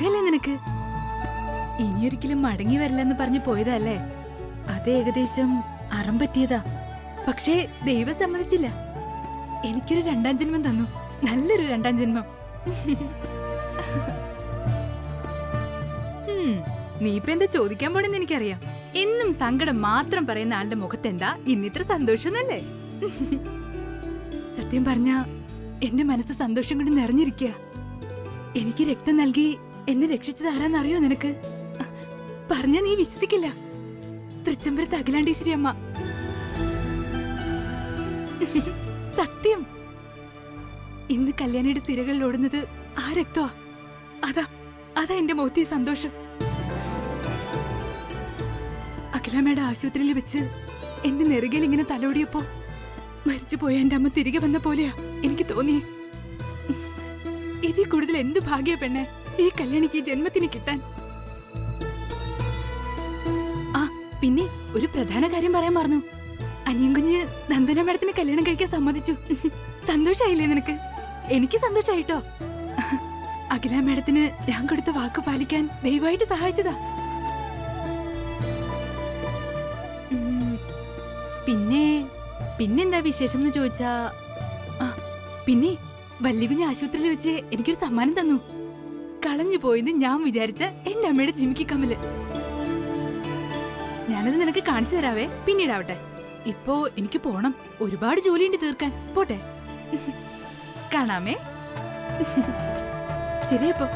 സുഖല്ലേ നിനക്ക്? ഇനിയൊരിക്കലും മടങ്ങി വരില്ലെന്ന് പറഞ്ഞു പോയതല്ലേ? അത് ഏകദേശം അറം പറ്റിയതാ. പക്ഷേ ദൈവം സമ്മതിച്ചില്ല. എനിക്കൊരു രണ്ടാം ജന്മം തന്നു, നല്ലൊരു രണ്ടാം ജന്മം. നീ ഇപ്പൊ എന്താ ചോദിക്കാൻ പോണെന്ന് എനിക്കറിയാം. എന്നും സങ്കടം മാത്രം പറയുന്ന ആളുടെ മുഖത്തെന്താ ഇന്നിത്ര സന്തോഷന്നല്ലേ? സത്യം പറഞ്ഞ എന്റെ മനസ്സ് സന്തോഷം കൊണ്ട് നിറഞ്ഞിരിക്കുക. എനിക്ക് രക്തം നൽകി എന്നെ രക്ഷിച്ചത് ആരാന്നറിയോ നിനക്ക്? പറഞ്ഞ നീ വിശ്വസിക്കില്ല. തൃച്ചംബരത്ത് അഖിലാണ്ടേശ്വരി അമ്മ. സത്യം. ഇന്ന് കല്യാണിയുടെ സിരകളിൽ ഓടുന്നത് ആ രക്തമാ. അതാ എന്റെ മുഖത്തെ സന്തോഷം. അഖിലാമ്മയുടെ ആശുപത്രിയിൽ വെച്ച് എന്റെ നെറുകയിൽ ഇങ്ങനെ തലോടിയപ്പോ മരിച്ചുപോയ എന്റെ അമ്മ തിരികെ വന്ന പോലെയാ എനിക്ക് തോന്നിയേ. ഇതിൽ കൂടുതൽ എന്ത് ഭാഗ്യ പെണ്ണെ ഈ കല്യാണിക്ക് ഈ ജന്മത്തിന് കിട്ടാൻ. ആ പിന്നെ ഒരു പ്രധാന കാര്യം പറയാൻ മറന്നു. അനിയൻ കുഞ്ഞ് നന്ദന മേഡത്തിന് കല്യാണം കഴിക്കാൻ സമ്മതിച്ചു. സന്തോഷായില്ലേ നിനക്ക്? എനിക്ക് സന്തോഷായിട്ടോ. അഖില മേഡത്തിന് ഞാൻ കൊടുത്ത വാക്ക് പാലിക്കാൻ ദയവായിട്ട് സഹായിച്ചതാ. പിന്നെന്താ വിശേഷം എന്ന് ചോദിച്ചാ, പിന്നെ വല്യകുഞ്ഞ് ആശുപത്രിയിൽ വെച്ച് എനിക്കൊരു സമ്മാനം തന്നു. കളഞ്ഞു പോയത് ഞാൻ വിചാരിച്ച എന്റെ അമ്മയുടെ ജിമിക്കി കമ്മല്. ഞാനത് നിനക്ക് കാണിച്ചു തരാവേ, പിന്നീടാവട്ടെ. ഇപ്പോ എനിക്ക് പോണം, ഒരുപാട് ജോലിയുണ്ട് തീർക്കാൻ. പോട്ടെ, കാണാമേ. ശരിയപ്പോ.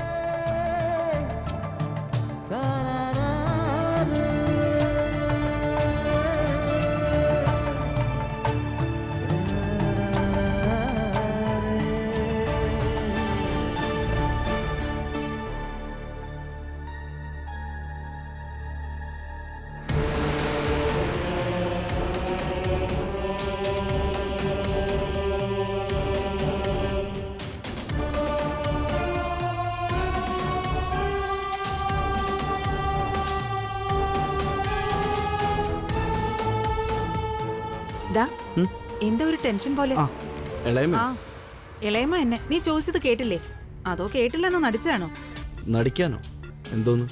എന്താ ഒരു ടെൻഷൻ പോലെ? ഇളയമ്മ എന്നെ നീ ചോദിച്ചത് കേട്ടില്ലേ? അതോ കേട്ടില്ലെന്നോ നടിച്ചാണോ? നടിക്കാനോ? എന്തോന്ന്?